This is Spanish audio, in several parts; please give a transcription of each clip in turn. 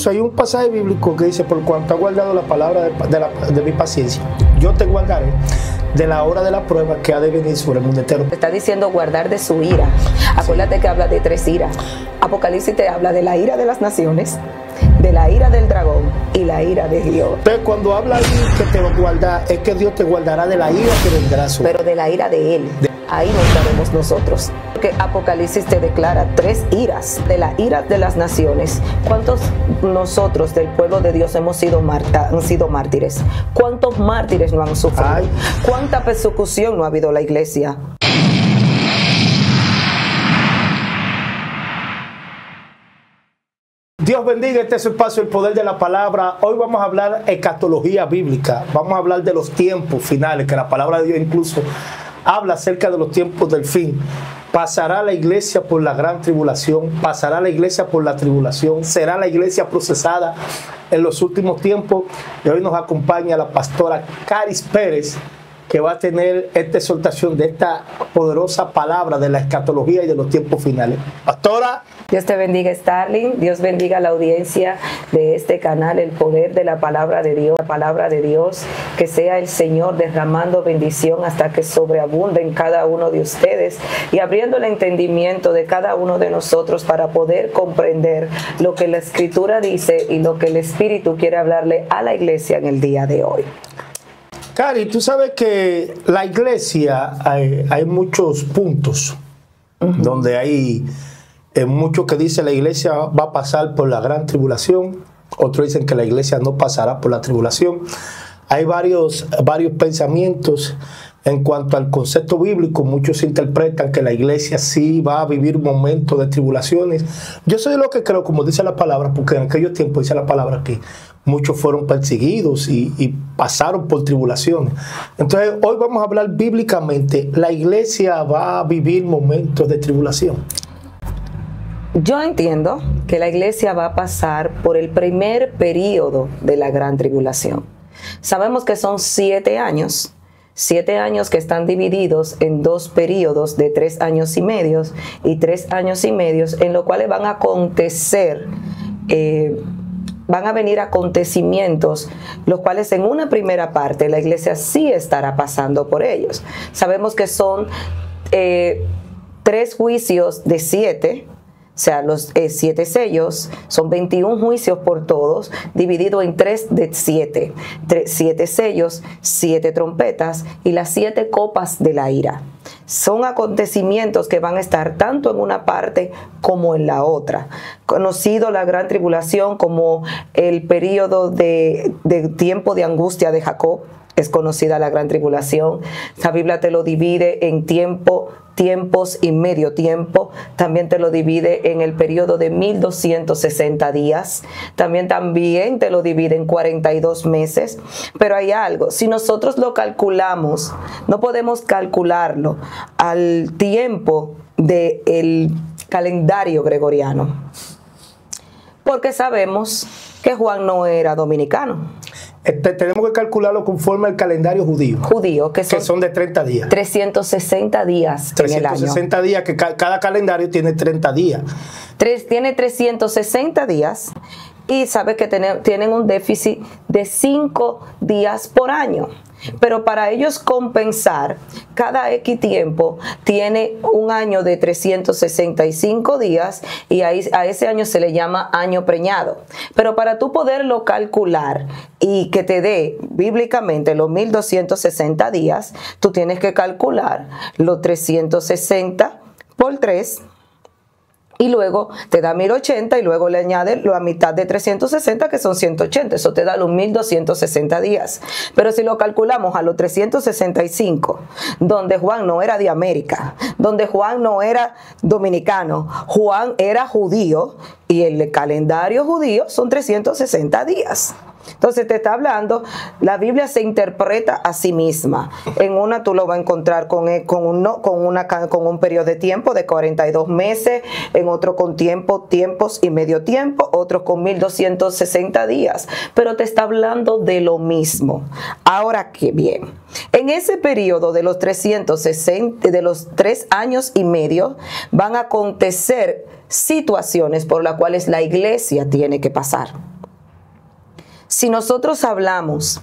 Incluso hay un pasaje bíblico que dice: por cuanto ha guardado la palabra de mi paciencia, yo te guardaré de la hora de la prueba que ha de venir sobre el mundo entero. Está diciendo guardar de su ira. Acuérdate que habla de 3 iras. Apocalipsis te habla de la ira de las naciones, de la ira del dragón y la ira de Dios. Pero cuando habla ahí que te va a guardar, es que Dios te guardará de la ira que vendrá sobre. Pero de la ira de Él. Ahí no estaremos nosotros. Porque Apocalipsis te declara 3 iras. De la ira de las naciones. ¿Cuántos nosotros del pueblo de Dios han sido mártires? ¿Cuántos mártires no han sufrido? Ay. ¿Cuánta persecución no ha habido en la iglesia? Dios bendiga este es el espacio, el poder de la palabra. Hoy vamos a hablar escatología bíblica. Vamos a hablar de los tiempos finales, que la palabra de Dios incluso habla acerca de los tiempos del fin. Pasará la iglesia por la gran tribulación, pasará la iglesia por la tribulación, será la iglesia procesada en los últimos tiempos. Y hoy nos acompaña la pastora Caris Pérez, que va a tener esta exhortación de esta poderosa palabra de la escatología y de los tiempos finales. Pastora. Dios te bendiga, Starling. Dios bendiga a la audiencia de este canal, el poder de la palabra de Dios. La palabra de Dios, que sea el Señor derramando bendición hasta que sobreabunde en cada uno de ustedes y abriendo el entendimiento de cada uno de nosotros para poder comprender lo que la Escritura dice y lo que el Espíritu quiere hablarle a la iglesia en el día de hoy. Cari, tú sabes que la iglesia hay muchos puntos donde hay muchos que dicen la iglesia va a pasar por la gran tribulación, otros dicen que la iglesia no pasará por la tribulación. Hay varios pensamientos en cuanto al concepto bíblico. Muchos interpretan que la iglesia sí va a vivir momentos de tribulaciones. Yo soy de lo que creo, como dice la palabra, porque en aquellos tiempos dice la palabra que muchos fueron perseguidos y pasaron por tribulaciones. Entonces, hoy vamos a hablar bíblicamente. ¿La iglesia va a vivir momentos de tribulación? Yo entiendo que la iglesia va a pasar por el primer periodo de la gran tribulación. Sabemos que son 7 años. 7 años que están divididos en 2 periodos de 3 años y medio y 3 años y medio, en los cuales van a acontecer, van a venir acontecimientos, los cuales en una primera parte la iglesia sí estará pasando por ellos. Sabemos que son 3 juicios de 7. O sea, los 7 sellos son 21 juicios por todos, dividido en 3 de 7. 7 sellos, 7 trompetas y las 7 copas de la ira. Son acontecimientos que van a estar tanto en una parte como en la otra. Conocido la gran tribulación como el periodo de tiempo de angustia de Jacob, es conocida la gran tribulación. La Biblia te lo divide en tiempos y medio tiempo. También te lo divide en el periodo de 1260 días. También te lo divide en 42 meses. Pero hay algo, si nosotros lo calculamos, no podemos calcularlo al tiempo del calendario gregoriano, porque sabemos que Juan no era dominicano. Tenemos que calcularlo conforme al calendario judío. Que son de 30 días. 360 días en el año. 360 días, que cada calendario tiene 30 días. Tiene 360 días y sabe que tienen un déficit de 5 días por año. Pero para ellos compensar, cada X tiempo tiene un año de 365 días y a ese año se le llama año preñado. Pero para tú poderlo calcular y que te dé bíblicamente los 1260 días, tú tienes que calcular los 360 por 3. Y luego te da 1080 y luego le añade la mitad de 360, que son 180. Eso te da los 1260 días. Pero si lo calculamos a los 365, donde Juan no era de América, donde Juan no era dominicano, Juan era judío y el calendario judío son 360 días. Entonces te está hablando, la Biblia se interpreta a sí misma. En una tú lo vas a encontrar con un periodo de tiempo de 42 meses, en otro con tiempos y medio tiempo, otro con 1260 días. Pero te está hablando de lo mismo. Ahora qué bien, en ese periodo de los 360, de los 3 años y medio, van a acontecer situaciones por las cuales la iglesia tiene que pasar. Si nosotros hablamos,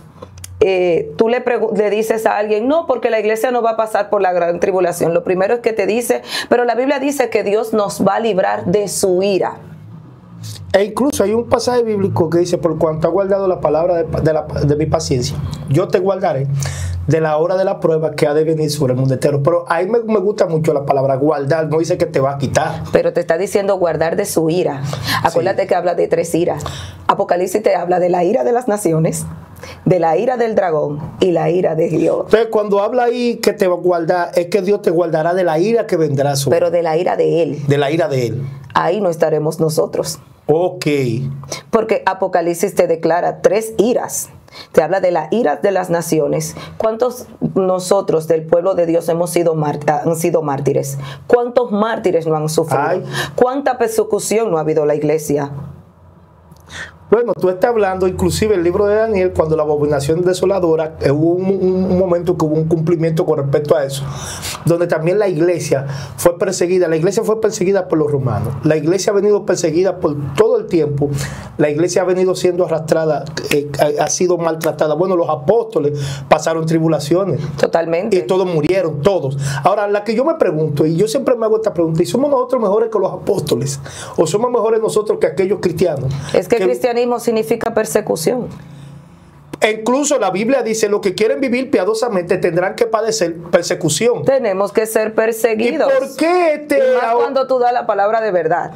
tú le dices a alguien, no, porque la iglesia no va a pasar por la gran tribulación. Lo primero es que te dice, pero la Biblia dice que Dios nos va a librar de su ira. E incluso hay un pasaje bíblico que dice, por cuanto has guardado la palabra de mi paciencia, yo te guardaré de la hora de la prueba que ha de venir sobre el mundo entero. Pero ahí me gusta mucho la palabra guardar, no dice que te va a quitar. Pero te está diciendo guardar de su ira. Acuérdate que habla de 3 iras. Apocalipsis te habla de la ira de las naciones, de la ira del dragón y la ira de Dios. Entonces, cuando habla ahí que te va a guardar, es que Dios te guardará de la ira que vendrá sobre. Pero de la ira de Él. De la ira de Él. Ahí no estaremos nosotros. Ok. Porque Apocalipsis te declara 3 iras. Te habla de la ira de las naciones. ¿Cuántos nosotros del pueblo de Dios han sido mártires? ¿Cuántos mártires no han sufrido? Ay. ¿Cuánta persecución no ha habido en la iglesia? Bueno, tú estás hablando, inclusive el libro de Daniel, cuando la abominación desoladora, hubo un momento que hubo un cumplimiento con respecto a eso, donde también la iglesia fue perseguida. La iglesia fue perseguida por los romanos. La iglesia ha venido perseguida por todo el tiempo. La iglesia ha venido siendo arrastrada, ha sido maltratada. Bueno, los apóstoles pasaron tribulaciones. Totalmente. Y todos murieron, todos. Ahora, la que yo me pregunto, y yo siempre me hago esta pregunta, ¿y somos nosotros mejores que los apóstoles? ¿O somos mejores nosotros que aquellos cristianos? Es que el cristianismo significa persecución. E incluso la Biblia dice, los que quieren vivir piadosamente tendrán que padecer persecución. Tenemos que ser perseguidos. ¿Y por qué y más cuando tú das la palabra de verdad?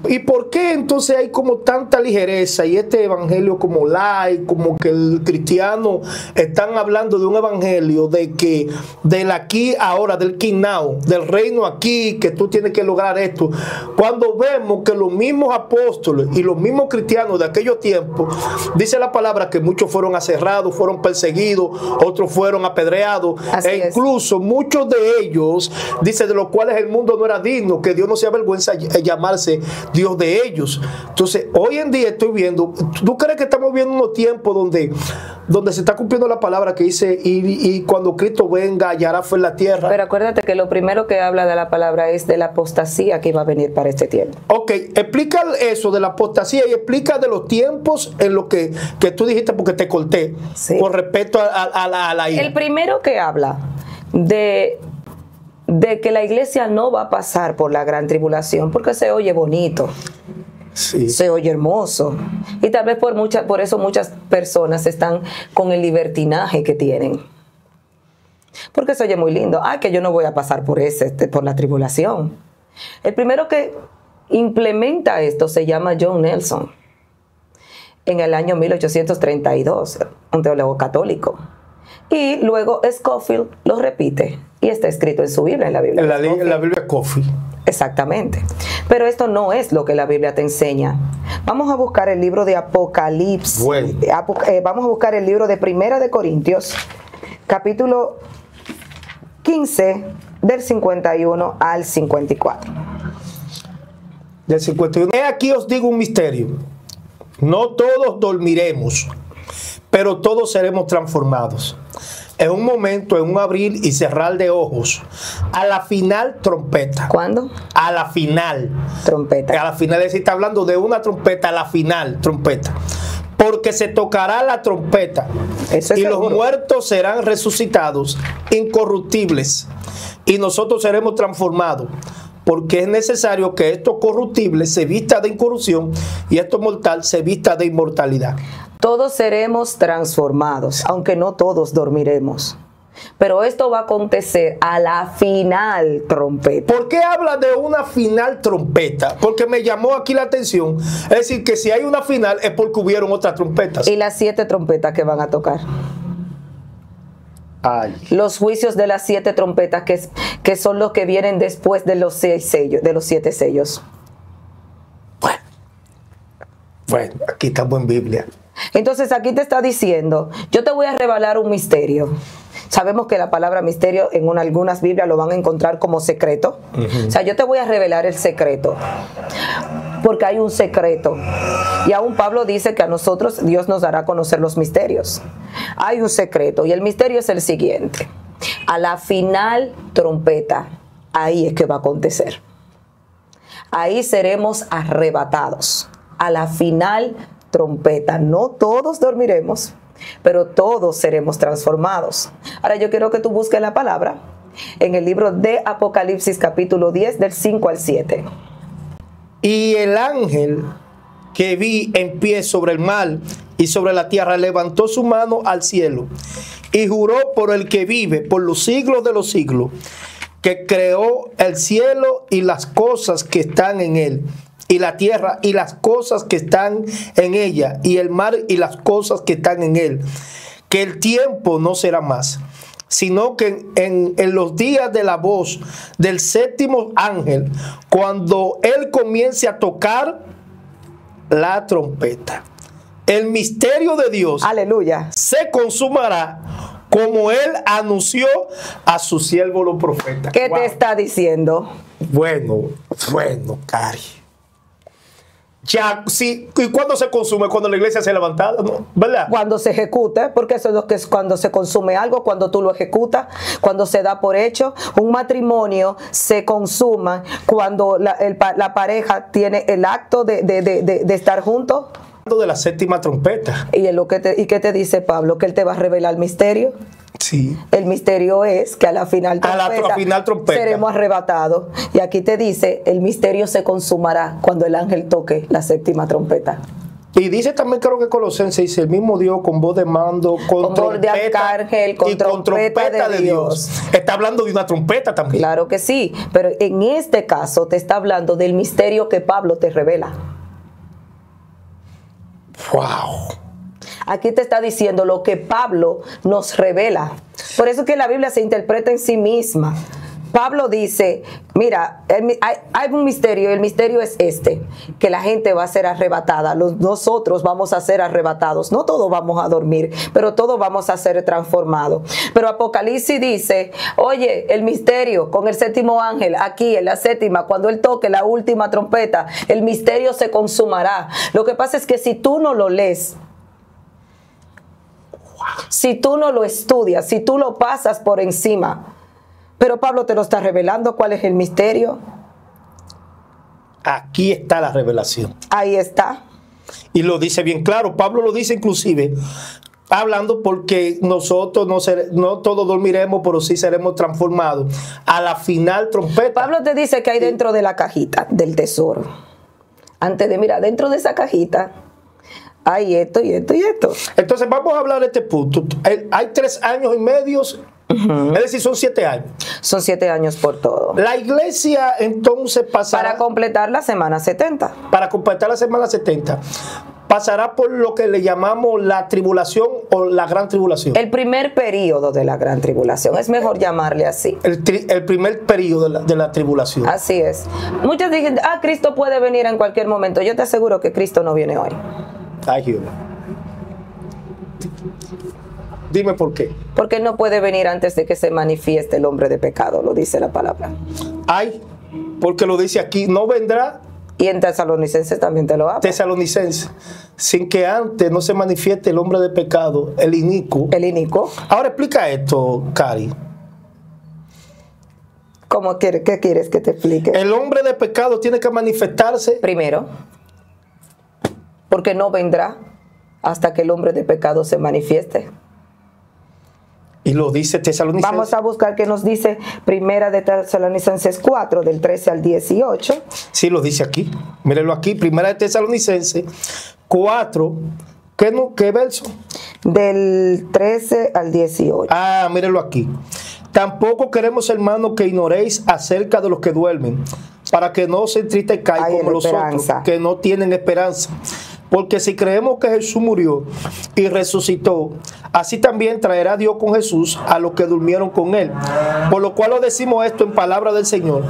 ¿Y por qué entonces hay como tanta ligereza y este evangelio como light, como que el cristiano están hablando de un evangelio de que del aquí ahora, del aquí now, del reino aquí, que tú tienes que lograr esto? Cuando vemos que los mismos apóstoles y los mismos cristianos de aquellos tiempos, dice la palabra que muchos fueron aserrados, fueron perseguidos, otros fueron apedreados, incluso muchos de ellos, dice, de los cuales el mundo no era digno, que Dios no se avergüenza de llamarse Dios de ellos. Entonces, hoy en día estoy viendo, ¿tú crees que estamos viendo unos tiempos donde se está cumpliendo la palabra que dice, y cuando Cristo venga, hallará fe en la tierra? Pero acuérdate que lo primero que habla de la palabra es de la apostasía que iba a venir para este tiempo. Ok, explica eso de la apostasía y explica de los tiempos en lo que tú dijiste, porque te corté, sí, con respecto a la ira. El primero que habla de que la iglesia no va a pasar por la gran tribulación, porque se oye bonito, sí, se oye hermoso, y tal vez por eso muchas personas están con el libertinaje que tienen, porque se oye muy lindo. Que yo no voy a pasar por la tribulación. El primero que implementa esto se llama John Nelson, en el año 1832, un teólogo católico. Y luego Scofield lo repite y está escrito en su Biblia, en la Biblia. En la Biblia Scofield. Exactamente. Pero esto no es lo que la Biblia te enseña. Vamos a buscar el libro de Apocalipsis. Bueno. Vamos a buscar el libro de Primera de Corintios, capítulo 15, del 51 al 54. Del 51. Aquí os digo un misterio. No todos dormiremos, pero todos seremos transformados. En un momento, en un abrir y cerrar de ojos, a la final trompeta. ¿Cuándo? A la final. Trompeta. A la final, es decir, está hablando de una trompeta, a la final trompeta. Porque se tocará la trompeta y los muertos serán resucitados, incorruptibles, y nosotros seremos transformados. Porque es necesario que esto corruptible se vista de incorrupción y esto mortal se vista de inmortalidad. Todos seremos transformados, aunque no todos dormiremos. Pero esto va a acontecer a la final trompeta. ¿Por qué habla de una final trompeta? Porque me llamó aquí la atención. Es decir, que si hay una final es porque hubieron otras trompetas. Y las 7 trompetas que van a tocar. Ay. Los juicios de las 7 trompetas que son los que vienen después de los 6 sellos, de los 7 sellos. Bueno, aquí estamos en Biblia. Entonces aquí te está diciendo, yo te voy a revelar un misterio. Sabemos que la palabra misterio en algunas Biblias lo van a encontrar como secreto. O sea, yo te voy a revelar el secreto. Porque hay un secreto. Y aún Pablo dice que a nosotros Dios nos dará a conocer los misterios. Hay un secreto y el misterio es el siguiente. A la final trompeta, ahí es que va a acontecer. Ahí seremos arrebatados. A la final trompeta. No todos dormiremos, pero todos seremos transformados. Ahora yo quiero que tú busques la palabra en el libro de Apocalipsis capítulo 10 del 5 al 7. Y el ángel que vi en pie sobre el mar y sobre la tierra levantó su mano al cielo y juró por el que vive por los siglos de los siglos, que creó el cielo y las cosas que están en él, y la tierra y las cosas que están en ella, y el mar y las cosas que están en él, que el tiempo no será más, sino que en los días de la voz del séptimo ángel, cuando él comience a tocar la trompeta, el misterio de Dios, aleluya, se consumará, como él anunció a su siervo los profetas. ¿Qué te está diciendo? Bueno, Cari. Ya, sí, ¿y cuándo se consume? Cuando la iglesia se levanta, ¿no? ¿Verdad? Cuando se ejecute, porque eso es lo que es cuando se consume algo, cuando tú lo ejecutas, cuando se da por hecho. Un matrimonio se consuma cuando la pareja tiene el acto de estar juntos. De la séptima trompeta. ¿Y qué te dice Pablo? ¿Que él te va a revelar el misterio? Sí. El misterio es que a la final trompeta seremos arrebatados. Y aquí te dice, el misterio se consumará cuando el ángel toque la séptima trompeta. Y dice también, creo que Colosenses dice, el mismo Dios con voz de mando, con voz de arcángel, con trompeta de Dios. Está hablando de una trompeta también. Claro que sí, pero en este caso te está hablando del misterio que Pablo te revela. Wow. Aquí te está diciendo lo que Pablo nos revela. Por eso es que la Biblia se interpreta en sí misma. Pablo dice, mira, hay un misterio, y el misterio es que la gente va a ser arrebatada, nosotros vamos a ser arrebatados, no todos vamos a dormir, pero todos vamos a ser transformados. Pero Apocalipsis dice, oye, el misterio con el séptimo ángel, aquí en la séptima, cuando él toque la última trompeta, el misterio se consumará. Lo que pasa es que si tú no lo lees, si tú no lo estudias, si tú lo pasas por encima, pero Pablo te lo está revelando, ¿cuál es el misterio? Aquí está la revelación. Ahí está. Y lo dice bien claro. Pablo lo dice inclusive, hablando porque nosotros no todos dormiremos, pero sí seremos transformados a la final trompeta. Pablo te dice que hay dentro de la cajita del tesoro. Mira, dentro de esa cajita hay esto y esto y esto. Entonces vamos a hablar de este punto. Hay 3 años y medio. Es decir, son 7 años. Son 7 años por todo. La iglesia entonces pasará... Para completar la semana 70. Para completar la semana 70. Pasará por lo que le llamamos la tribulación o la gran tribulación. El primer periodo de la gran tribulación. Es mejor llamarle así. El primer periodo de la tribulación. Así es. Muchos dicen, Cristo puede venir en cualquier momento. Yo te aseguro que Cristo no viene hoy. Ay, Jehová. Dime por qué. Porque él no puede venir antes de que se manifieste el hombre de pecado, lo dice la palabra. Ay, porque lo dice aquí, no vendrá. Y en Tesalonicenses también te lo habla. Tesalonicenses, sin que antes no se manifieste el hombre de pecado, el inicuo. El inicuo. Ahora explica esto, Cari. ¿Qué quieres que te explique? El hombre de pecado tiene que manifestarse primero, porque no vendrá hasta que el hombre de pecado se manifieste. Y lo dice Tesalonicenses. Vamos a buscar qué nos dice Primera de Tesalonicenses 4, del 13 al 18. Sí, lo dice aquí. Mírenlo aquí. Primera de Tesalonicenses 4. ¿Qué verso? Del 13 al 18. Mírenlo aquí. Tampoco queremos, hermanos, que ignoréis acerca de los que duermen, para que no se entristezcáis como los otros, que no tienen esperanza. Porque si creemos que Jesús murió y resucitó, así también traerá Dios con Jesús a los que durmieron con él. Por lo cual os decimos esto en palabra del Señor,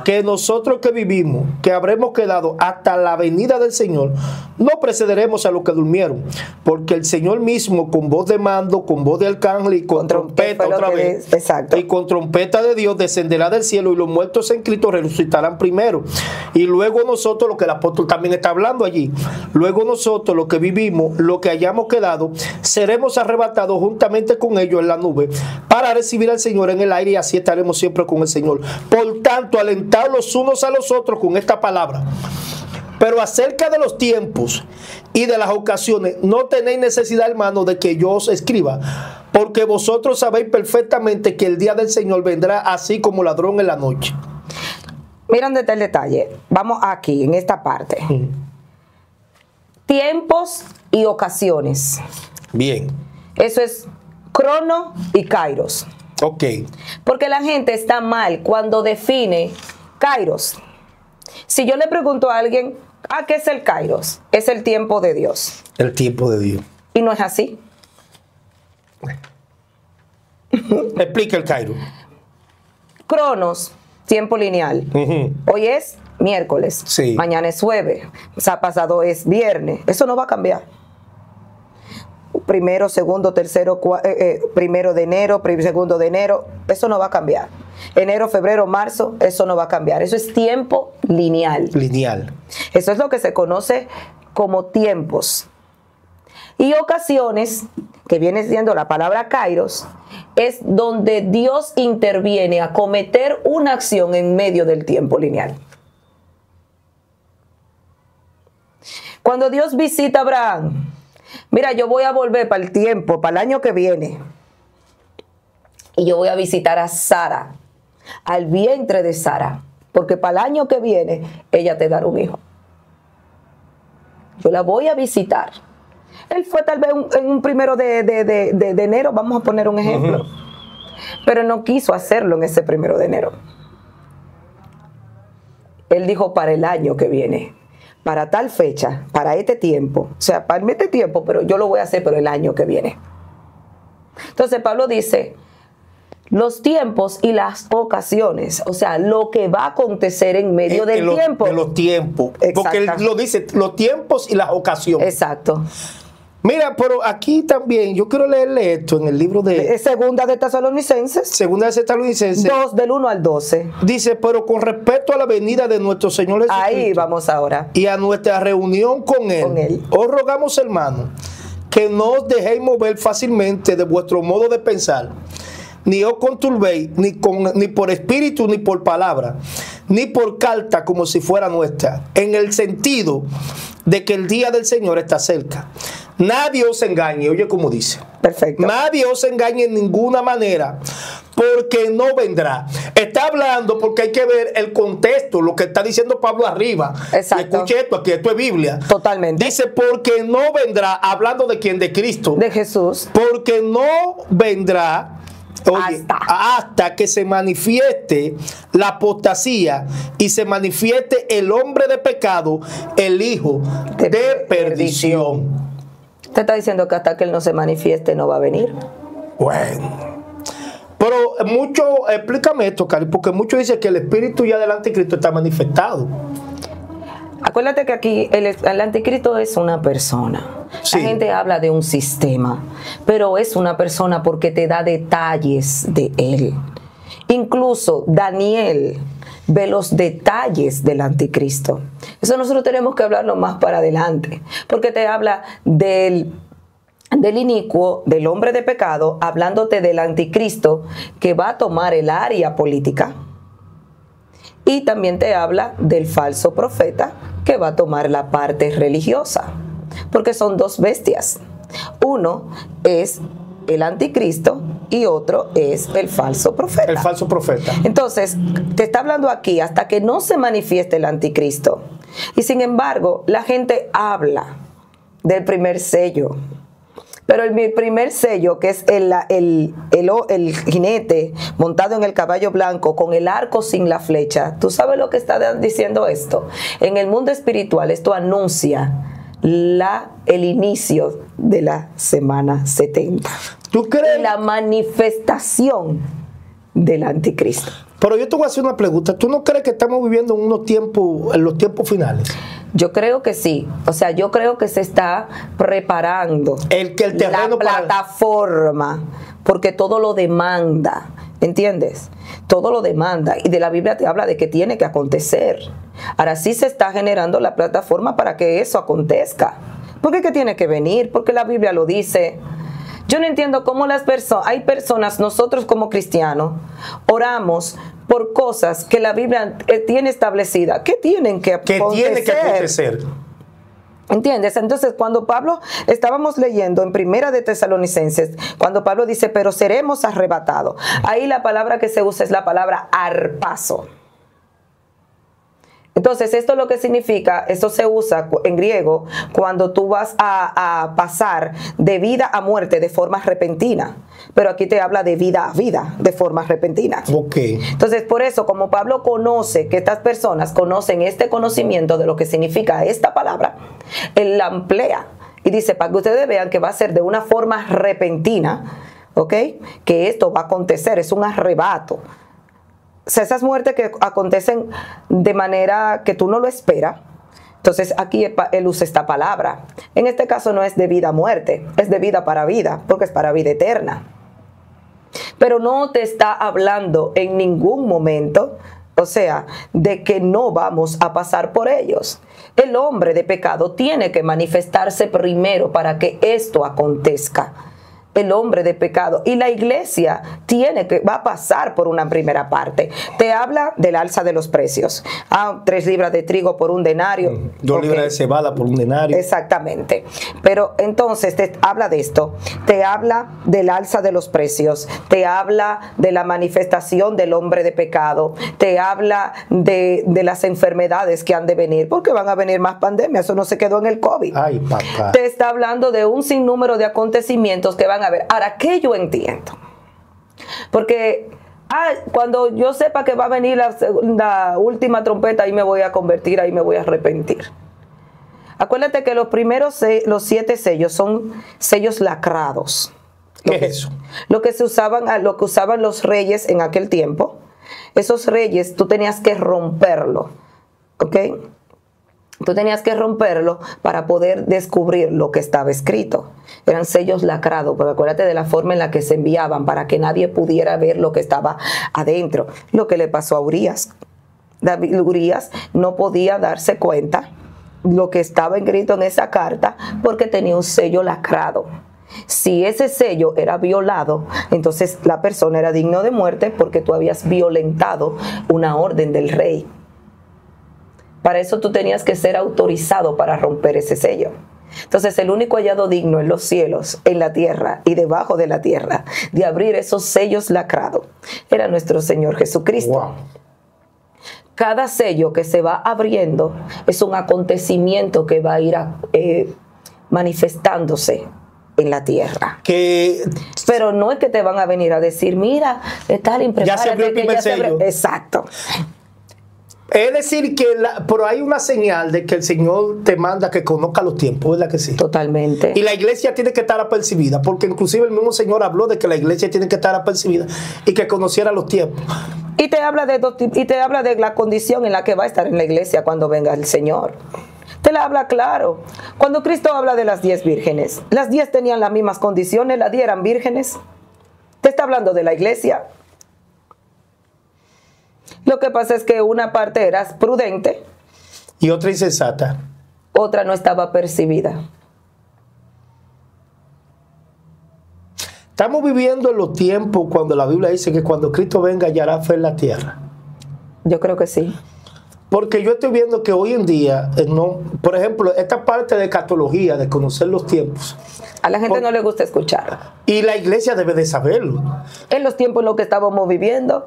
que nosotros que vivimos, que habremos quedado hasta la venida del Señor, no precederemos a los que durmieron, porque el Señor mismo, con voz de mando, con voz de arcángel y con trompeta otra vez, y con trompeta de Dios, descenderá del cielo, y los muertos en Cristo resucitarán primero. Y luego nosotros, lo que el apóstol también está hablando allí, luego nosotros, los que vivimos, los que hayamos quedado, seremos arrebatados juntamente con ellos en la nube para recibir al Señor en el aire, y así estaremos siempre con el Señor. Por tanto, alentados los unos a los otros con esta palabra. Pero acerca de los tiempos y de las ocasiones, no tenéis necesidad, hermano, de que yo os escriba, porque vosotros sabéis perfectamente que el día del Señor vendrá así como ladrón en la noche. Miren dónde está el detalle. Vamos aquí, en esta parte. Tiempos y ocasiones. Bien. Eso es crono y kairos. Ok. Porque la gente está mal cuando define kairos. Si yo le pregunto a alguien, ¿qué es el kairos? Es el tiempo de Dios. El tiempo de Dios. Y no es así. Explica el kairos. Cronos, tiempo lineal. Hoy es miércoles. Sí. Mañana es jueves. O sea, pasado es viernes. Eso no va a cambiar. Primero, segundo, tercero, primero de enero, segundo de enero, eso no va a cambiar. Enero, febrero, marzo, eso no va a cambiar. Eso es tiempo lineal. Lineal. Eso es lo que se conoce como tiempos. Y ocasiones, que viene siendo la palabra kairos, es donde Dios interviene a cometer una acción en medio del tiempo lineal. Cuando Dios visita a Abraham, mira, yo voy a volver para el tiempo, para el año que viene, y yo voy a visitar a Sara, al vientre de Sara, porque para el año que viene ella te dará un hijo. Yo la voy a visitar. Él fue tal vez en un primero de enero, vamos a poner un ejemplo, pero no quiso hacerlo en ese primero de enero. Él dijo para el año que viene. Para tal fecha, para este tiempo, o sea, para este tiempo, pero yo lo voy a hacer pero el año que viene. Entonces Pablo dice, los tiempos y las ocasiones, o sea, lo que va a acontecer en medio del tiempo. De los tiempos, porque él lo dice, los tiempos y las ocasiones. Exacto. Mira, pero aquí también, yo quiero leerle esto en el libro de... Segunda de Tesalonicenses. Segunda de Tesalonicenses. 2 del 1 al 12. Dice, pero con respecto a la venida de nuestro Señor Jesucristo. Ahí vamos ahora. Y a nuestra reunión con Él. Os rogamos, hermanos, que no os dejéis mover fácilmente de vuestro modo de pensar, ni os conturbéis, ni por espíritu, ni por palabra, ni por carta como si fuera nuestra, en el sentido de que el día del Señor está cerca. Nadie os engañe, oye como dice. Perfecto. Nadie os engañe en ninguna manera, porque no vendrá. Está hablando porque hay que ver el contexto, lo que está diciendo Pablo arriba. Exacto. Escuche esto, aquí esto es Biblia. Totalmente. Dice, porque no vendrá, hablando de quién, de Cristo. De Jesús. Porque no vendrá, oye, hasta que se manifieste la apostasía y se manifieste el hombre de pecado, el hijo de perdición. Te está diciendo que hasta que Él no se manifieste no va a venir. Bueno, pero mucho, explícame esto, Cari, porque muchos dicen que el espíritu ya del anticristo está manifestado. Acuérdate que aquí el anticristo es una persona. Sí. La gente habla de un sistema, pero es una persona porque te da detalles de él. Incluso Daniel ve los detalles del anticristo. Eso nosotros tenemos que hablarlo más para adelante, porque te habla del inicuo, del hombre de pecado, hablándote del anticristo que va a tomar el área política. Y también te habla del falso profeta que va a tomar la parte religiosa, porque son dos bestias. Uno es el anticristo y otro es el falso profeta. El falso profeta. Entonces, te está hablando aquí hasta que no se manifieste el anticristo. Y sin embargo, la gente habla del primer sello. Pero el primer sello, que es el jinete montado en el caballo blanco con el arco sin la flecha, ¿tú sabes lo que está diciendo esto? En el mundo espiritual esto anuncia el inicio de la semana 70. ¿Tú crees? La manifestación del anticristo. Pero yo te voy a hacer una pregunta. ¿Tú no crees que estamos viviendo en los tiempos finales? Yo creo que sí. O sea, yo creo que se está preparando el terreno la plataforma, porque todo lo demanda. ¿Entiendes? Todo lo demanda. Y de la Biblia te habla de que tiene que acontecer. Ahora sí se está generando la plataforma para que eso acontezca. ¿Por qué que tiene que venir? Porque la Biblia lo dice. Yo no entiendo cómo hay personas, nosotros como cristianos, oramos por cosas que la Biblia tiene establecida. ¿Qué tienen que acontecer? ¿Qué tiene que acontecer? ¿Entiendes? Entonces, cuando Pablo, estábamos leyendo en Primera de Tesalonicenses, cuando Pablo dice, pero seremos arrebatados. Ahí la palabra que se usa es la palabra arpazo. Entonces, esto es lo que significa, esto se usa en griego cuando tú vas a pasar de vida a muerte de forma repentina. Pero aquí te habla de vida a vida de forma repentina. Ok. Entonces, por eso, como Pablo conoce que estas personas conocen este conocimiento de lo que significa esta palabra, él la emplea y dice, para que ustedes vean que va a ser de una forma repentina, ¿ok? Que esto va a acontecer, es un arrebato. O sea, esas muertes que acontecen de manera que tú no lo esperas. Entonces aquí él usa esta palabra. En este caso no es de vida a muerte, es de vida para vida, porque es para vida eterna. Pero no te está hablando en ningún momento, o sea, de que no vamos a pasar por ellos. El hombre de pecado tiene que manifestarse primero para que esto acontezca. El hombre de pecado. Y la iglesia va a pasar por una primera parte. Te habla del alza de los precios. 3 libras de trigo por un denario. 2 libras de cebada por un denario. Exactamente. Pero entonces te habla de esto. Te habla del alza de los precios. Te habla de la manifestación del hombre de pecado. Te habla de las enfermedades que han de venir. Porque van a venir más pandemias. Eso no se quedó en el COVID. Ay, papá. Te está hablando de un sinnúmero de acontecimientos que van a ver. Ahora, ¿qué yo entiendo? Porque cuando yo sepa que va a venir la última trompeta, ahí me voy a convertir, ahí me voy a arrepentir. Acuérdate que los 7 sellos son sellos lacrados. ¿Qué es eso? Lo que usaban los reyes en aquel tiempo. Esos reyes, tú tenías que romperlo, ¿ok? Tú tenías que romperlo para poder descubrir lo que estaba escrito. Eran sellos lacrados, pero acuérdate de la forma en la que se enviaban para que nadie pudiera ver lo que estaba adentro. Lo que le pasó a Urías. Urías no podía darse cuenta lo que estaba escrito en esa carta porque tenía un sello lacrado. Si ese sello era violado, entonces la persona era digno de muerte porque tú habías violentado una orden del rey. Para eso tú tenías que ser autorizado para romper ese sello. Entonces el único hallado digno en los cielos, en la tierra y debajo de la tierra, de abrir esos sellos lacrados, era nuestro Señor Jesucristo. Wow. Cada sello que se va abriendo es un acontecimiento que va a ir manifestándose en la tierra. Pero no es que te van a venir a decir, mira, está imprepárate. Ya se abrió el primer sello. Exacto. Es decir, pero hay una señal de que el Señor te manda que conozca los tiempos, ¿verdad que sí? Totalmente. Y la iglesia tiene que estar apercibida, porque inclusive el mismo Señor habló de que la iglesia tiene que estar apercibida y que conociera los tiempos. Y te habla de la condición en la que va a estar en la iglesia cuando venga el Señor. Te la habla claro. Cuando Cristo habla de las 10 vírgenes, las 10 tenían las mismas condiciones, las 10 eran vírgenes. Te está hablando de la iglesia. Lo que pasa es que una parte era prudente y otra insensata. Otra no estaba percibida. Estamos viviendo en los tiempos cuando la Biblia dice que cuando Cristo venga hallará fe en la tierra. Yo creo que sí. Porque yo estoy viendo que hoy en día, por ejemplo, esta parte de escatología, de conocer los tiempos. A la gente no le gusta escuchar. Y la iglesia debe de saberlo. En los tiempos en los que estábamos viviendo,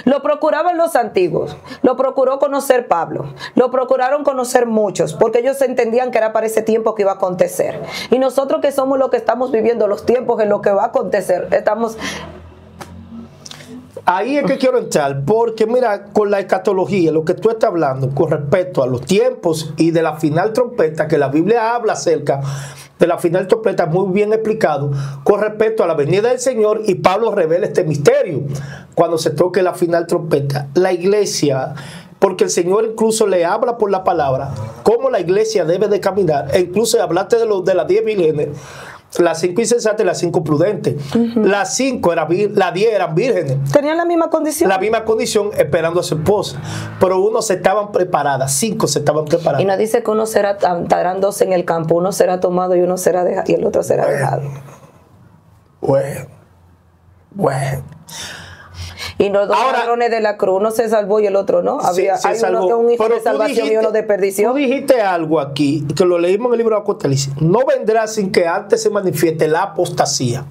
lo procuraban los antiguos, lo procuró conocer Pablo, lo procuraron conocer muchos, porque ellos entendían que era para ese tiempo que iba a acontecer. Y nosotros que somos los que estamos viviendo los tiempos en lo que va a acontecer, estamos... Ahí es que quiero entrar, porque mira, con la escatología, lo que tú estás hablando con respecto a los tiempos y de la final trompeta, que la Biblia habla acerca de la final trompeta, muy bien explicado, con respecto a la venida del Señor, y Pablo revela este misterio, cuando se toque la final trompeta. La iglesia, porque el Señor incluso le habla por la palabra, cómo la iglesia debe de caminar, e incluso hablaste de las 10 vírgenes, las 5 insensatas y las 5 prudentes. Las 5 las 10 eran vírgenes. Tenían la misma condición. La misma condición esperando a su esposa. Pero uno se estaban preparadas, 5 se estaban preparadas. Y no dice que uno estarán 2 en el campo, uno será tomado y uno será dejado y el otro será dejado. Bueno. Y los dos ladrones de la cruz, uno se salvó y el otro no. Había, se hay salvó. uno, un hijo Pero de salvación y uno de perdición. Tú dijiste algo aquí, que lo leímos en el libro de Apocalipsis. No vendrá sin que antes se manifieste la apostasía.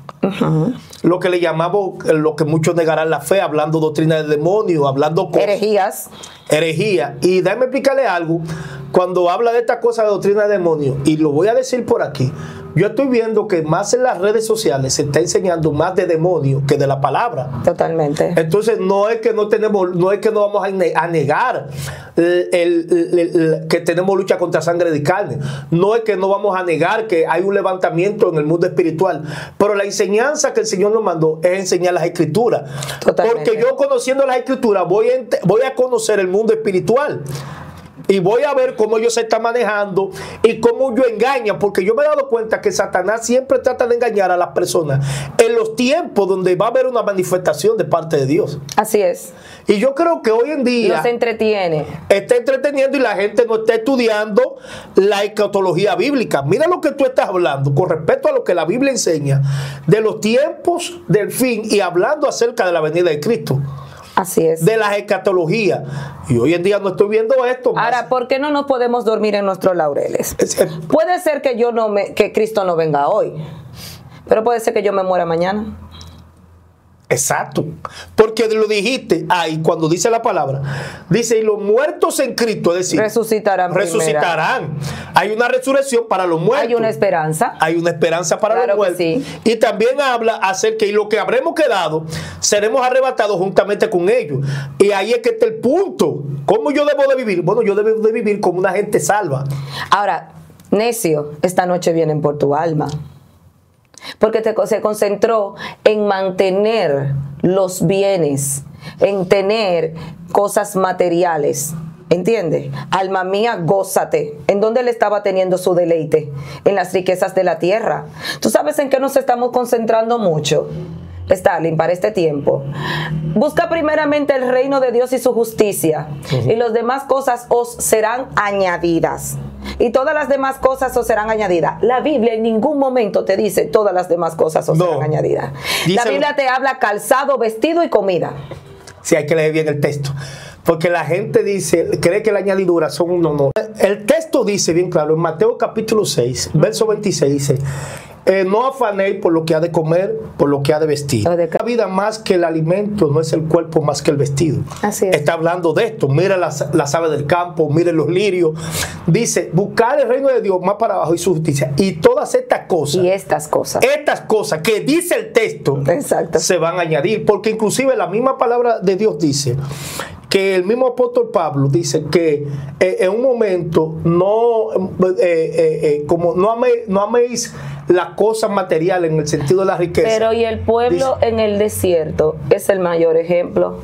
Lo que le llamamos, lo que muchos negarán la fe, hablando doctrina del demonio, hablando cosas. Herejía. Y déjame explicarle algo. Cuando habla de esta cosa de doctrina del demonio, y lo voy a decir por aquí, yo estoy viendo que más en las redes sociales se está enseñando más de demonio que de la palabra. Totalmente. Entonces no es que no vamos a negar que tenemos lucha contra sangre y carne. No es que no vamos a negar que hay un levantamiento en el mundo espiritual. Pero la enseñanza que el Señor nos mandó es enseñar las escrituras. Totalmente. Porque yo conociendo las escrituras voy a conocer el mundo espiritual. Y voy a ver cómo ellos se están manejando y cómo ellos engañan, porque yo me he dado cuenta que Satanás siempre trata de engañar a las personas en los tiempos donde va a haber una manifestación de parte de Dios. Así es. Y yo creo que hoy en día los entretiene. Está entreteniendo y la gente no está estudiando la escatología bíblica. Mira lo que tú estás hablando con respecto a lo que la Biblia enseña de los tiempos del fin y hablando acerca de la venida de Cristo. Así es. De las escatologías. Y hoy en día no estoy viendo esto. Ahora, ¿por qué no nos podemos dormir en nuestros laureles? Puede ser que que Cristo no venga hoy, pero puede ser que yo me muera mañana. Exacto, porque lo dijiste ahí cuando dice la palabra, dice, y los muertos en Cristo, es decir, resucitarán. Hay una resurrección para los muertos. Hay una esperanza. Hay una esperanza para los muertos. Sí. Y también habla acerca de lo que habremos quedado, seremos arrebatados juntamente con ellos. Y ahí es que está el punto. ¿Cómo yo debo de vivir? Bueno, yo debo de vivir como una gente salva. Ahora, necio, esta noche vienen por tu alma. Porque se concentró en mantener los bienes, en tener cosas materiales. ¿Entiendes? Alma mía, gózate. ¿En dónde él estaba teniendo su deleite? En las riquezas de la tierra. ¿Tú sabes en qué nos estamos concentrando mucho? Stalin, para este tiempo. Busca primeramente el reino de Dios y su justicia, y las demás cosas os serán añadidas. Y todas las demás cosas os serán añadidas. La Biblia en ningún momento te dice todas las demás cosas os serán añadidas. La Biblia te habla calzado, vestido y comida. Sí, hay que leer bien el texto. Porque la gente cree que la añadidura son un honor. El texto dice bien claro, en Mateo capítulo 6, verso 26, dice, no afanéis por lo que ha de comer, por lo que ha de vestir. La vida más que el alimento, no es el cuerpo más que el vestido. Así es. Está hablando de esto. Mira las aves del campo, mire los lirios. Dice, buscar el reino de Dios más para abajo y su justicia. Y todas estas cosas. Y estas cosas. Estas cosas que dice el texto. Exacto. Se van a añadir. Porque inclusive la misma palabra de Dios dice que el mismo apóstol Pablo dice que en un momento como no améis las cosas materiales en el sentido de la riqueza. Pero y el pueblo dice, en el desierto es el mayor ejemplo.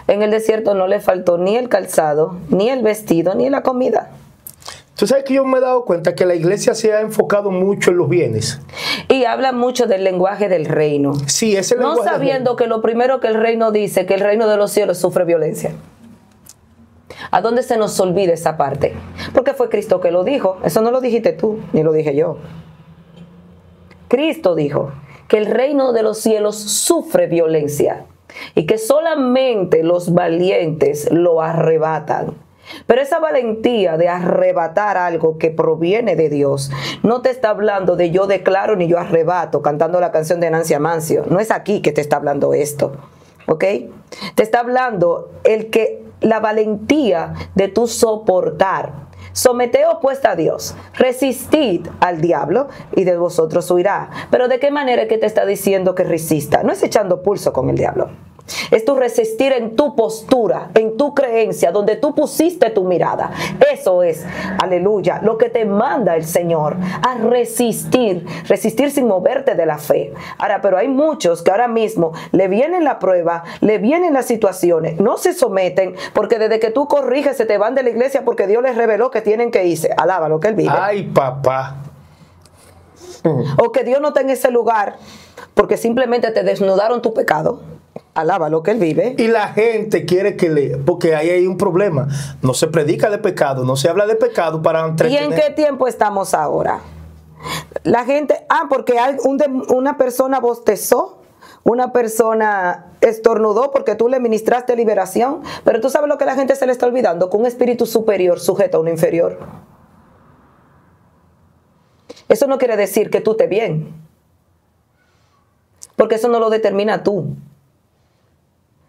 En el desierto no le faltó ni el calzado, ni el vestido, ni la comida. Tú sabes que yo me he dado cuenta que la iglesia se ha enfocado mucho en los bienes. Y habla mucho del lenguaje del reino. Sí, ese lenguaje. No sabiendo que lo primero que el reino dice, que el reino de los cielos sufre violencia. ¿A dónde se nos olvida esa parte? Porque fue Cristo que lo dijo. Eso no lo dijiste tú, ni lo dije yo. Cristo dijo que el reino de los cielos sufre violencia y que solamente los valientes lo arrebatan. Pero esa valentía de arrebatar algo que proviene de Dios no te está hablando de yo declaro ni yo arrebato cantando la canción de Nancy Amancio. No es aquí que te está hablando esto, ¿ok? Te está hablando la valentía de tu soportar. Someteos pues a Dios, resistid al diablo y de vosotros huirá. Pero ¿de qué manera es que te está diciendo que resista? No es echando pulso con el diablo. Es tu resistir en tu postura, en tu creencia, donde tú pusiste tu mirada. Eso es, aleluya, lo que te manda el Señor, a resistir sin moverte de la fe. Ahora, pero hay muchos que ahora mismo le viene la prueba, le vienen las situaciones, no se someten, porque desde que tú corriges se te van de la iglesia porque Dios les reveló que tienen que irse. Alaba lo que Él vive. Ay, papá. O que Dios no está en ese lugar porque simplemente te desnudaron tu pecado. Alaba lo que Él vive. Y la gente quiere que lea, porque ahí hay un problema. No se predica de pecado, no se habla de pecado para entretener. ¿Y en qué tiempo estamos ahora? La gente, porque una persona bostezó Una persona estornudó porque tú le ministraste liberación, pero tú sabes lo que la gente se le está olvidando, que un espíritu superior sujeta a uno inferior. Eso no quiere decir que tú estés bien, porque eso no lo determina tú.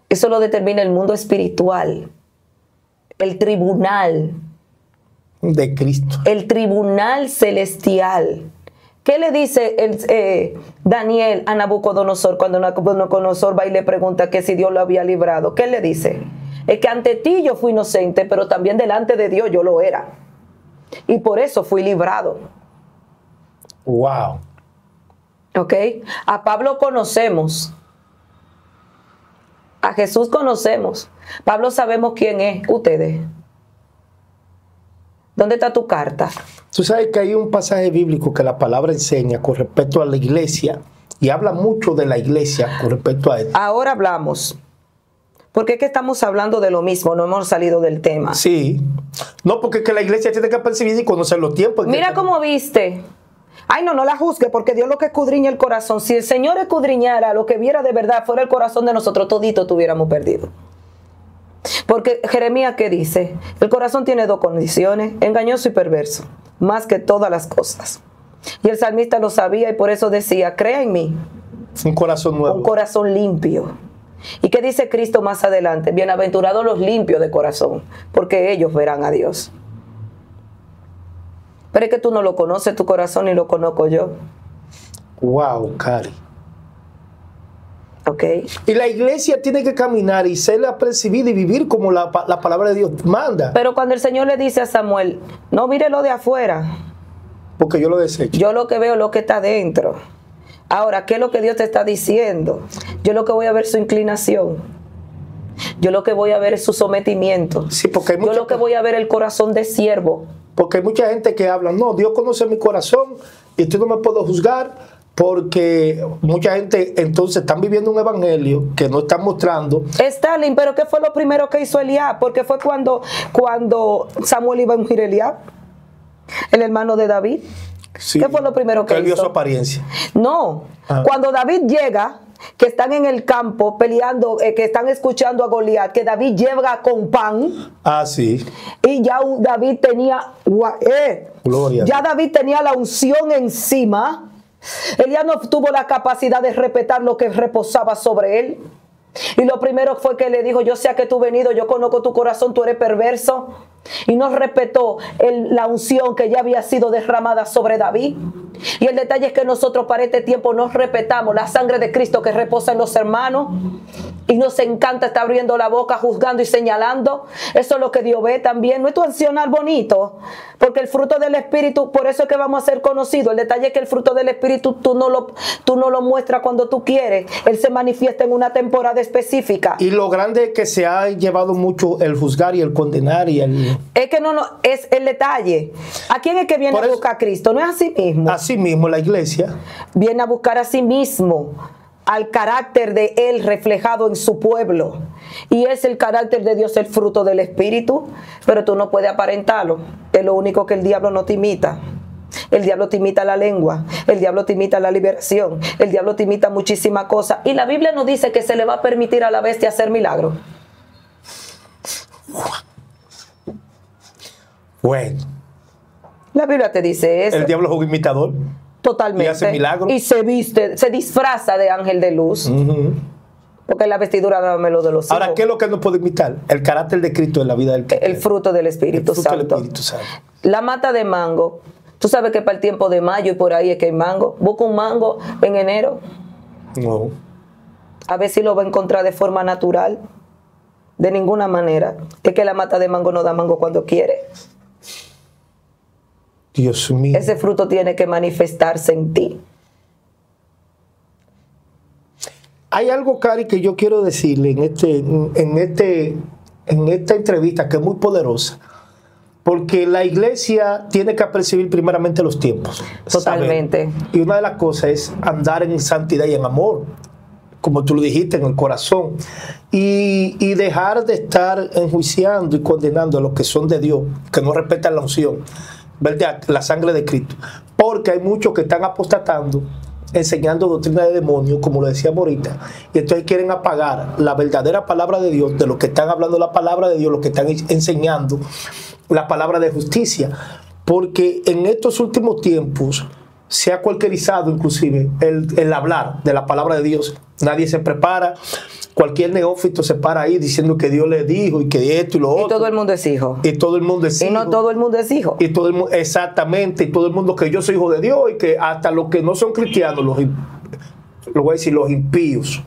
Eso lo determina el mundo espiritual, el tribunal de Cristo, el tribunal celestial. ¿Qué le dice Daniel a Nabucodonosor cuando Nabucodonosor va y le pregunta que si Dios lo había librado? ¿Qué le dice? Es que ante ti yo fui inocente, pero también delante de Dios yo lo era. Y por eso fui librado. Wow. ¿Ok? A Pablo conocemos. A Jesús conocemos. Pablo sabemos quién es. Ustedes. ¿Dónde está tu carta? Tú sabes que hay un pasaje bíblico que la palabra enseña con respecto a la iglesia y habla mucho de la iglesia con respecto a esto. Ahora hablamos. Porque es que estamos hablando de lo mismo, no hemos salido del tema. Sí. No, porque es que la iglesia tiene que percibir y conocer los tiempos. Mira cómo viste. Ay, no la juzgue, porque Dios lo que escudriña el corazón. Si el Señor escudriñara lo que viera de verdad fuera el corazón de nosotros, todito tuviéramos perdido. Porque Jeremías, ¿qué dice? El corazón tiene dos condiciones, engañoso y perverso, más que todas las cosas. Y el salmista lo sabía y por eso decía, crea en mí. Un corazón nuevo. Un corazón limpio. ¿Y qué dice Cristo más adelante? Bienaventurados los limpios de corazón, porque ellos verán a Dios. Pero es que tú no lo conoces, tu corazón, ni lo conozco yo. Wow, Cari. ¿Ok? Y la iglesia tiene que caminar y ser apercibida y vivir como la palabra de Dios manda. Pero cuando el Señor le dice a Samuel, no mire lo de afuera, porque yo lo desecho. yo lo que veo es lo que está dentro. Ahora, ¿qué es lo que Dios te está diciendo? Yo lo que voy a ver es su inclinación. Yo lo que voy a ver es su sometimiento. Sí, porque hay yo lo que voy a ver es el corazón de siervo. Porque hay mucha gente que habla, no, Dios conoce mi corazón y tú no me puedo juzgar. Porque mucha gente entonces están viviendo un evangelio que no están mostrando. Stalin, pero ¿qué fue lo primero que hizo Eliab? Porque fue cuando Samuel iba a ungir a Eliab, el hermano de David. Sí, ¿qué fue lo primero que hizo? Él vio su apariencia. No, cuando David llega, que están en el campo peleando, que están escuchando a Goliat, que David llega con pan. Ah, sí. Y ya David tenía, Gloria. ya David tenía la unción encima. Elías no tuvo la capacidad de respetar lo que reposaba sobre él. Y lo primero fue que le dijo, yo sé a que tú has venido, yo conozco tu corazón, tú eres perverso. Y no respetó la unción que ya había sido derramada sobre David. Y el detalle es que nosotros para este tiempo no respetamos la sangre de Cristo que reposa en los hermanos. Y nos encanta estar abriendo la boca, juzgando y señalando. Eso es lo que Dios ve también. No es tu accionar bonito. Porque el fruto del Espíritu, por eso es que vamos a ser conocidos. El detalle es que el fruto del Espíritu tú no lo muestras cuando tú quieres. Él se manifiesta en una temporada específica. Y lo grande es que se ha llevado mucho el juzgar y el condenar y el... Es que no, es el detalle. ¿A quién es que viene a buscar a Cristo? No es a sí mismo. A sí mismo, la iglesia. Viene a buscar a sí mismo, al carácter de Él reflejado en su pueblo. Y es el carácter de Dios, el fruto del Espíritu. Pero tú no puedes aparentarlo. Es lo único que el diablo no te imita. El diablo te imita la lengua, el diablo te imita la liberación, el diablo te imita muchísimas cosas. Y la Biblia nos dice que se le va a permitir a la bestia hacer milagros. Bueno. La Biblia te dice eso. El diablo es un imitador. Totalmente. Y hace milagros. Y se viste, se disfraza de ángel de luz. Porque la vestidura no lo de los hijos. Ahora, ¿qué es lo que no puede imitar? El carácter de Cristo en la vida del El fruto del Espíritu Santo. La mata de mango. Tú sabes que para el tiempo de mayo y por ahí es que hay mango. Busca un mango en enero. No. A ver si lo va a encontrar de forma natural. De ninguna manera. Es que la mata de mango no da mango cuando quiere. Dios mío. Ese fruto tiene que manifestarse en ti. Hay algo, Cari, que yo quiero decirle en esta entrevista que es muy poderosa. Porque la iglesia tiene que percibir primeramente los tiempos. Totalmente. Saber. Y una de las cosas es andar en santidad y en amor, como tú lo dijiste, en el corazón. Y dejar de estar enjuiciando y condenando a los que son de Dios, que no respetan la unción, ¿verdad? La sangre de Cristo. Porque hay muchos que están apostatando enseñando doctrina de demonios, como lo decíamos ahorita, y entonces quieren apagar la verdadera palabra de Dios, de lo que están hablando la palabra de Dios, lo que están enseñando la palabra de justicia, porque en estos últimos tiempos se ha cualquierizado inclusive el hablar de la palabra de Dios. Nadie se prepara, cualquier neófito se para ahí diciendo que Dios le dijo y que esto y lo otro. Y todo el mundo es hijo. Y todo el mundo es hijo. Y no todo el mundo es hijo. Y todo el mundo, exactamente, y todo el mundo que yo soy hijo de Dios, y que hasta los que no son cristianos, lo voy a decir, los impíos,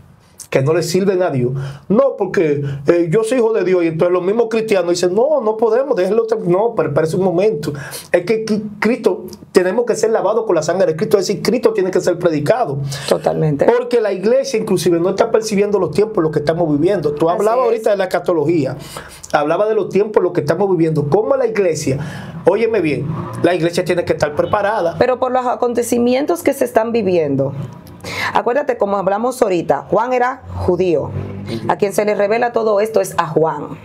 que no le sirven a Dios. No, porque yo soy hijo de Dios, y entonces los mismos cristianos dicen, no podemos, déjenlo. No, pero espérese un momento. Es que Cristo, tenemos que ser lavados con la sangre de Cristo, es decir, Cristo tiene que ser predicado. Totalmente. Porque la iglesia inclusive no está percibiendo los tiempos en los que estamos viviendo. Tú hablabas ahorita de la escatología, hablaba de los tiempos en los que estamos viviendo. ¿Cómo la iglesia? Óyeme bien, la iglesia tiene que estar preparada. Pero por los acontecimientos que se están viviendo, acuérdate, como hablamos ahorita, Juan era judío. A quien se le revela todo esto es a Juan.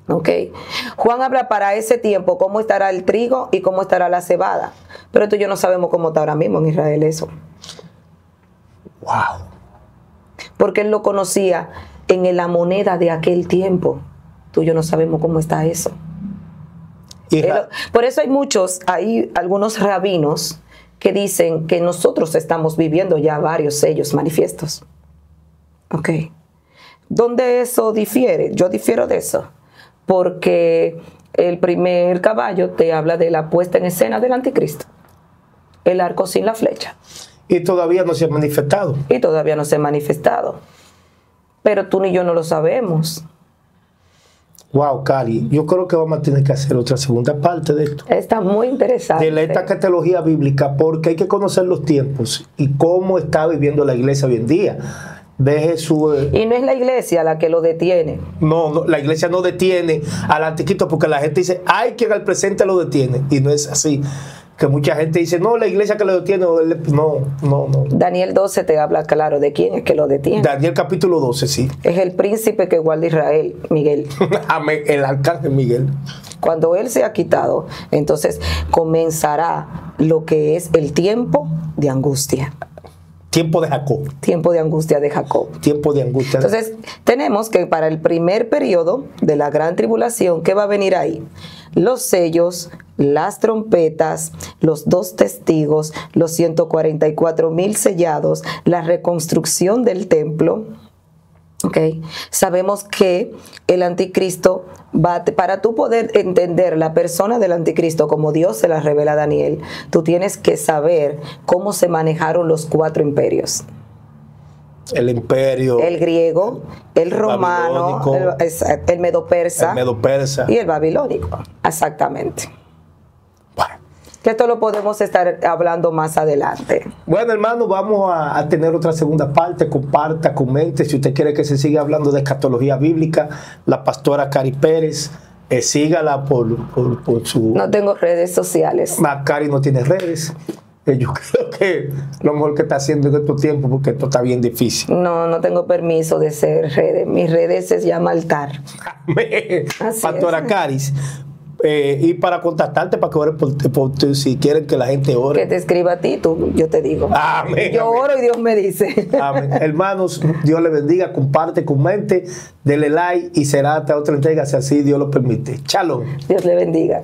¿Ok? Juan habla para ese tiempo cómo estará el trigo y cómo estará la cebada. Pero tú y yo no sabemos cómo está ahora mismo en Israel eso. Wow. Porque él lo conocía en la moneda de aquel tiempo. Tú y yo no sabemos cómo está eso. Por eso hay algunos rabinos que dicen que nosotros estamos viviendo ya varios sellos manifiestos. Ok. ¿Dónde eso difiere? Yo difiero de eso. Porque el primer caballo te habla de la puesta en escena del anticristo. El arco sin la flecha. Y todavía no se ha manifestado. Y todavía no se ha manifestado. Pero tú ni yo no lo sabemos. Wow, Cari, yo creo que vamos a tener que hacer otra segunda parte de esto. Está muy interesante. De esta escatología bíblica, porque hay que conocer los tiempos y cómo está viviendo la iglesia hoy en día. Deje su... Y no es la iglesia la que lo detiene. No, la iglesia no detiene al anticristo, porque la gente dice, hay quien al presente lo detiene. Y no es así. Que mucha gente dice, no, la iglesia que lo detiene. No. Daniel 12 te habla claro de quién es que lo detiene. Daniel capítulo 12, sí. Es el príncipe que guarda Israel, Miguel. Amén, el arcángel Miguel. Cuando él se ha quitado, entonces comenzará lo que es el tiempo de angustia. Tiempo de Jacob. Tiempo de angustia de Jacob. Tiempo de angustia. Entonces, tenemos que para el primer periodo de la gran tribulación, ¿qué va a venir ahí? Los sellos, las trompetas, los 2 testigos, los 144,000 sellados, la reconstrucción del templo. Okay. Sabemos que el anticristo para tú poder entender la persona del anticristo como Dios se la revela a Daniel, tú tienes que saber cómo se manejaron los 4 imperios. El imperio. El griego, el romano, el medo-persa y el babilónico. Exactamente. Bueno. Que esto lo podemos estar hablando más adelante. Bueno, hermano, vamos a tener otra segunda parte. Comparta, comente. Si usted quiere que se siga hablando de escatología bíblica, la pastora Cari Pérez, sígala por su... No tengo redes sociales. Cari no tiene redes. Yo creo que lo mejor que está haciendo en estos tiempos, porque esto está bien difícil. No tengo permiso de ser redes. Mis redes se llama altar. Pastora Caris. Y para contactarte, para que ores si quieren que la gente ore. Que te escriba a ti, yo te digo. Amén. Yo oro y Dios me dice. Amén. Hermanos, Dios les bendiga, comparte, comente, dele like y será hasta otra entrega, si así Dios lo permite. Shalom. Dios le bendiga.